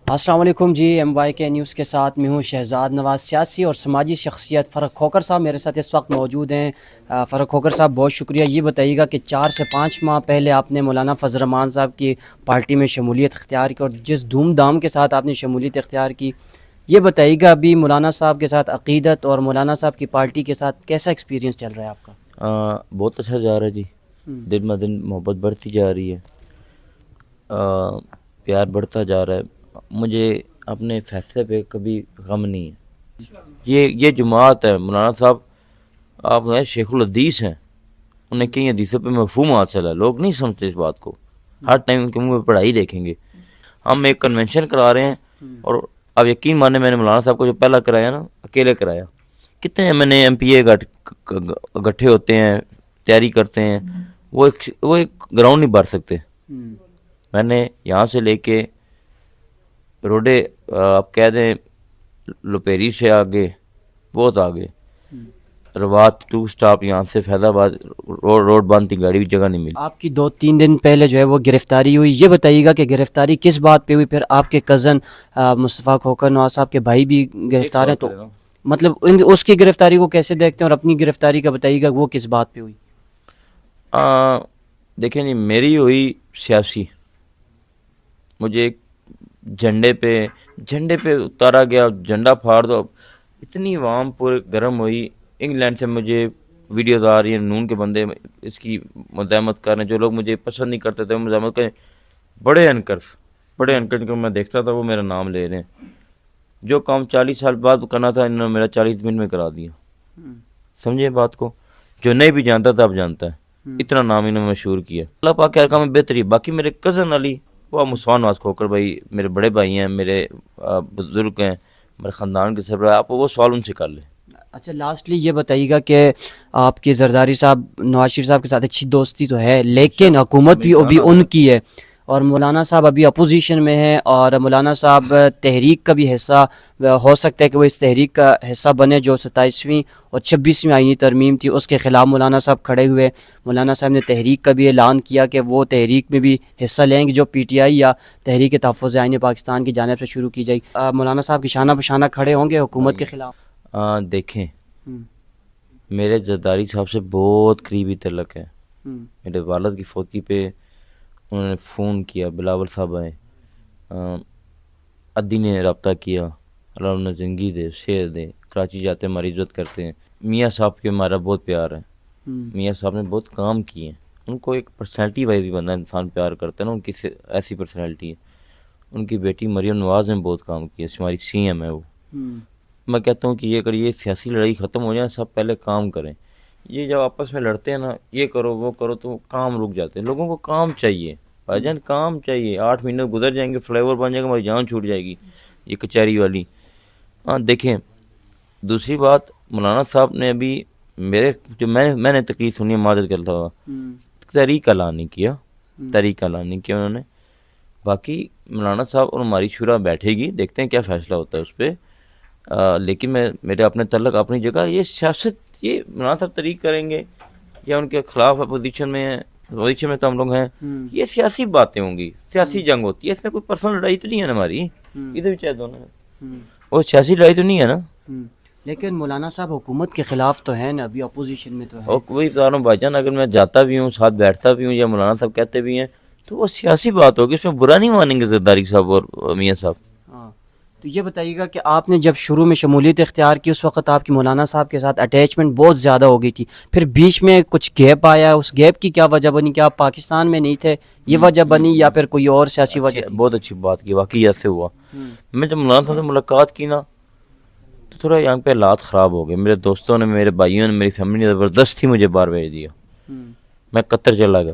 السلام علیکم جی، M Y کے نیوز کے ساتھ میں ہوں شہزاد نواز، سیاسی اور سماجی شخصیت فرق کھوکر صاحب میرے ساتھ اس وقت موجود ہیں۔ فرق کھوکر صاحب بہت شکریہ۔ یہ بتائیے گا کہ 4 سے 5 ماہ پہلے آپ نے مولانا فضل الرحمان صاحب کی پارٹی میں شمولیت اختیار کی، اور جس دھوم دھام کے ساتھ آپ نے شمولیت اختیار کی، یہ بتائیے گا ابھی مولانا صاحب کے ساتھ عقیدت اور مولانا صاحب کی پارٹی کے ساتھ کیسا ایکسپیرینس چل رہا ہے آپ کا؟ بہت اچھا جا رہا ہے جی، دن بہ دن محبت بڑھتی جا رہی ہے، پیار بڑھتا جا رہا ہے۔ مجھے اپنے فیصلے پہ کبھی غم نہیں ہے۔ یہ جماعت ہے، مولانا صاحب آپ ہیں شیخ الحدیث ہیں، انہیں کئی حدیثوں پہ مفہوم حاصل ہے، لوگ نہیں سمجھتے اس بات کو، ہر ٹائم ان کے منہ پہ پڑھائی دیکھیں گے۔ ہم ایک کنونشن کرا رہے ہیں، اور اب یقین مانے میں نے مولانا صاحب کو جو پہلا کرایا نا، اکیلے کرایا، کتنے M N A M P A گٹھے ہوتے ہیں، تیاری کرتے ہیں، وہ ایک گراؤنڈ نہیں بھر سکتے۔ میں نے یہاں سے لے کے روڈے آپ کہہ دیں لپیری سے آگے، بہت آگے، روات 2 سٹاپ، یہاں سے فیض آباد روڈ بند تھی، گاڑی جگہ نہیں ملی۔ آپ کی 2-3 دن پہلے جو ہے وہ گرفتاری ہوئی، یہ بتائیے گا کہ گرفتاری کس بات پہ ہوئی؟ پھر آپ کے کزن مصطفیٰ کھوکر نواز صاحب کے بھائی بھی گرفتار ہیں، تو مطلب اس کی گرفتاری کو کیسے دیکھتے ہیں، اور اپنی گرفتاری کا بتائیے گا وہ کس بات پہ ہوئی؟ دیکھیں جی، میری ہوئی سیاسی، مجھے جھنڈے پہ اتارا گیا، جھنڈا پھاڑ دو، اتنی عوام پورے گرم ہوئی۔ انگلینڈ سے مجھے ویڈیوز آ رہی ہیں، نون کے بندے اس کی مزاحمت کر رہے ہیں، جو لوگ مجھے پسند نہیں کرتے تھے مزاحمت کریں، بڑے انکر کو میں دیکھتا تھا وہ میرا نام لے رہے ہیں۔ جو کام 40 سال بعد کرنا تھا، انہوں نے میرا 40 منٹ میں کرا دیا۔ سمجھے بات کو، جو نہیں بھی جانتا تھا اب جانتا ہے، اتنا نام انہوں نے مشہور کیا۔ اللہ پاک کے ارکان میں بہتری۔ باقی میرے کزن علی، وہ مصطفیٰ نواز کھوکر بھائی میرے بڑے بھائی ہیں، میرے بزرگ ہیں، میرے خاندان کے سربراہ، آپ وہ سوال ان سے کر لیں۔ اچھا، لاسٹلی یہ بتائیے گا کہ آپ کی زرداری صاحب نواز شریف صاحب کے ساتھ اچھی دوستی تو ہے، لیکن حکومت بھی ابھی ان کی ہے، اور مولانا صاحب ابھی اپوزیشن میں ہیں، اور مولانا صاحب تحریک کا بھی حصہ ہو سکتا ہے کہ وہ اس تحریک کا حصہ بنے جو 27ویں اور 26ویں آئینی ترمیم تھی، اس کے خلاف مولانا صاحب کھڑے ہوئے۔ مولانا صاحب نے تحریک کا بھی اعلان کیا کہ وہ تحریک میں بھی حصہ لیں گے جو پی ٹی آئی یا تحریک تحفظ آئین پاکستان کی جانب سے شروع کی جائے۔ مولانا صاحب کی شانہ بشانہ کھڑے ہوں گے حکومت کے خلاف؟ دیکھیں، میرے زرداری صاحب سے بہت قریبی تعلق ہے۔ میرے والد کی فوتی پہ انہوں نے فون کیا، بلاول صاحب آئے، ادی نے رابطہ کیا، اللہ انہیں زندگی دے، شیر دے، کراچی جاتے ہماری عزت کرتے ہیں۔ میاں صاحب کے ہمارا بہت پیار ہے، میاں صاحب نے بہت کام کیے ہیں، ان کو ایک پرسنالٹی وائز بھی بندہ انسان پیار کرتا ہے نا، ان کی ایسی پرسنالٹی ہے۔ ان کی بیٹی مریم نواز نے بہت کام کیا، ہماری سی ایم ہے وہ۔ میں کہتا ہوں کہ یہ اگر یہ سیاسی لڑائی ختم ہو جائے، سب پہلے کام کریں۔ یہ جب آپس میں لڑتے ہیں نا، یہ کرو وہ کرو، تو کام رک جاتے ہیں۔ لوگوں کو کام چاہیے بھائی جان، کام چاہیے۔ 8 مہینے گزر جائیں گے، فلائی اوور بن جائے گا، ہماری جان چھوٹ جائے گی، یہ کچہری والی۔ دیکھیں، دوسری بات، مولانا صاحب نے ابھی میرے جو میں نے تقریر سنی، معذرت کرتا ہوا، تحریک اعلان نہیں کیا انہوں نے۔ باقی مولانا صاحب اور ہماری شورا بیٹھے گی، دیکھتے ہیں کیا فیصلہ ہوتا ہے اس پہ۔ لیکن میرے اپنے تعلق اپنی جگہ، یہ سیاست، یہ مولانا صاحب طریق کریں گے یا ان کے خلاف اپوزیشن میں ہیں، اپوزیشن میں تو ہم لوگ ہیں، یہ سیاسی باتیں ہوں گی، سیاسی جنگ ہوتی ہے، اس میں کوئی پرسنل لڑائی تو نہیں ہے نا ہماری، ادھر بھی چاہے دونوں، اور سیاسی لڑائی تو نہیں ہے نا۔ لیکن مولانا صاحب حکومت کے خلاف تو ہیں نا، ابھی اپوزیشن میں تو ہے۔ اور کوئی بتا رہا ہوں بھائی جان، اگر میں جاتا بھی ہوں، ساتھ بیٹھتا بھی ہوں، یا مولانا صاحب کہتے بھی ہیں، تو وہ سیاسی بات ہوگی، اس میں برا نہیں مانیں گے زرداری صاحب اور میاں صاحب۔ تو یہ بتائیے گا کہ آپ نے جب شروع میں شمولیت اختیار کی، اس وقت آپ کی مولانا صاحب کے ساتھ اٹیچمنٹ بہت زیادہ ہو گئی تھی، پھر بیچ میں کچھ گیپ آیا، اس گیپ کی کیا وجہ بنی؟ کہ آپ پاکستان میں نہیں تھے، یہ وجہ بنی، یا پھر کوئی اور سیاسی وجہ تھی؟ بہت اچھی بات کی، واقعی ایسے ہوا۔ میں جب مولانا صاحب سے ملاقات کی نا، تو تھوڑا یہاں پہ حالات خراب ہو گئے، میرے دوستوں نے، میرے بھائیوں نے، میری فیملی نے زبردستی مجھے باہر بھیج دیا۔ میں قطر چلا گیا،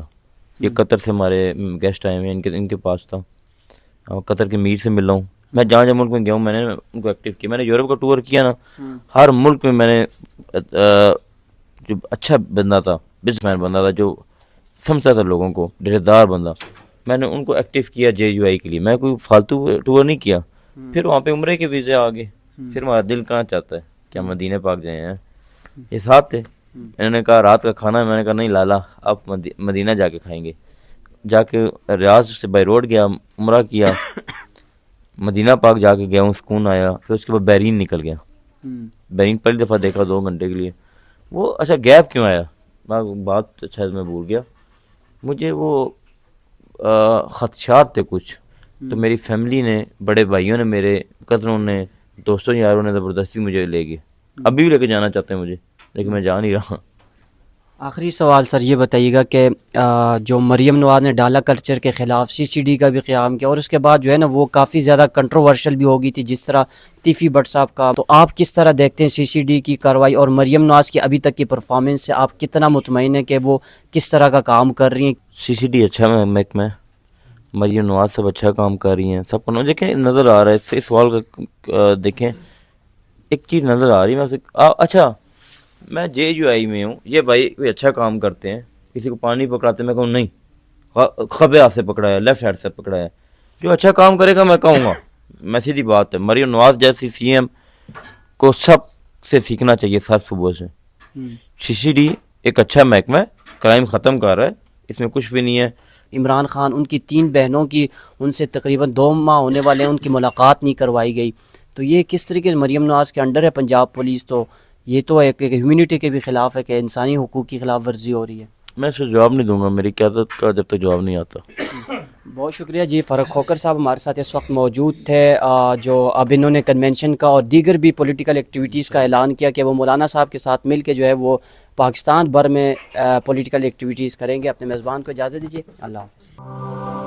یہ قطر سے ہمارے گیسٹ آئے ہوئے، ان کے پاس تھا، قطر کے میر سے ملا ہوں میں۔ جہاں جہاں ملک میں گیا ہوں، میں نے ان کو ایکٹیو کیا۔ میں نے یورپ کا ٹور کیا نا، ہر ملک میں میں نے جو اچھا بندہ تھا، بزنس مین بندہ تھا، جو سمجھتا تھا لوگوں کو، ڈیرے دار بندہ، میں نے ان کو ایکٹیو کیا جے یو آئی کے لیے۔ میں کوئی فالتو ٹور نہیں کیا۔ پھر وہاں پہ عمرے کے ویزے آ گئے، پھر ہمارا دل کہاں چاہتا ہے کہ ہم مدینہ پاک جائیں ہیں۔ یہ ساتھ تھے، انہوں نے کہا رات کا کھانا ہے، میں نے کہا نہیں لالا، آپ مدینہ جا کے کھائیں گے۔ جا کے ریاض سے بائی روڈ گیا، عمرہ کیا، مدینہ پاک جا کے گیا ہوں, سکون آیا. پھر اس کے بعد بحرین نکل گیا. بحرین پہلی دفعہ دیکھا 2 گھنٹے کے لیے. وہ اچھا گیپ کیوں آیا, بات شاید میں بھول گیا. مجھے وہ خدشات تھے کچھ, تو میری فیملی نے, بڑے بھائیوں نے, میرے قدروں نے, دوستوں یاروں نے زبردستی مجھے لے گئے. ابھی بھی لے کے جانا چاہتے ہیں مجھے, لیکن میں جا نہیں رہا. آخری سوال سر یہ بتائیے گا کہ جو مریم نواز نے ڈالا کلچر کے خلاف CCD کا بھی قیام کیا, اور اس کے بعد جو ہے نا وہ کافی زیادہ کنٹروورشل بھی ہو گئی تھی, جس طرح تیفی بٹ صاحب کا, تو آپ کس طرح دیکھتے ہیں CCD کی کارروائی اور مریم نواز کی ابھی تک کی پرفارمنس سے آپ کتنا مطمئن ہیں کہ وہ کس طرح کا کام کر رہی ہیں؟ CCD اچھا محکمہ ہے, مریم نواز سب اچھا کام کر رہی ہیں, سب کو دیکھیں نظر آ رہا ہے. اس سوال کا دیکھیں ایک چیز نظر آ رہی ہے. اچھا میں JUI میں ہوں, یہ بھائی کوئی اچھا کام کرتے ہیں, کسی کو پانی پکڑاتے ہیں, میں کہوں نہیں خبے ہاتھ سے پکڑا ہے, لیفٹ ہینڈ سے پکڑا ہے. جو اچھا کام کرے گا میں کہوں گا. میں سیدھی بات ہے, مریم نواز جیسی CM کو سب سے سیکھنا چاہیے سب صبح سے. CCD ایک اچھا محکمہ ہے, کرائم ختم کر رہا ہے, اس میں کچھ بھی نہیں ہے. عمران خان ان کی 3 بہنوں کی ان سے تقریباً 2 ماہ ہونے والے ہیں, ان کی ملاقات نہیں کروائی گئی, تو یہ کس طریقے سے مریم نواز کے انڈر ہے پنجاب پولیس, تو یہ تو ایک ہیومینٹی کے بھی خلاف ہے کہ انسانی حقوق کی خلاف ورزی ہو رہی ہے. میں اس سے جواب نہیں دوں گا, میری قیادت کا جب تک جواب نہیں آتا. بہت شکریہ جی. فرق کھوکر صاحب ہمارے ساتھ اس وقت موجود تھے, جو اب انہوں نے کنونشن کا اور دیگر بھی پولیٹیکل ایکٹیویٹیز کا اعلان کیا کہ وہ مولانا صاحب کے ساتھ مل کے جو ہے وہ پاکستان بھر میں پولیٹیکل ایکٹیویٹیز کریں گے. اپنے میزبان کو اجازت دیجیے, اللہ حافظ.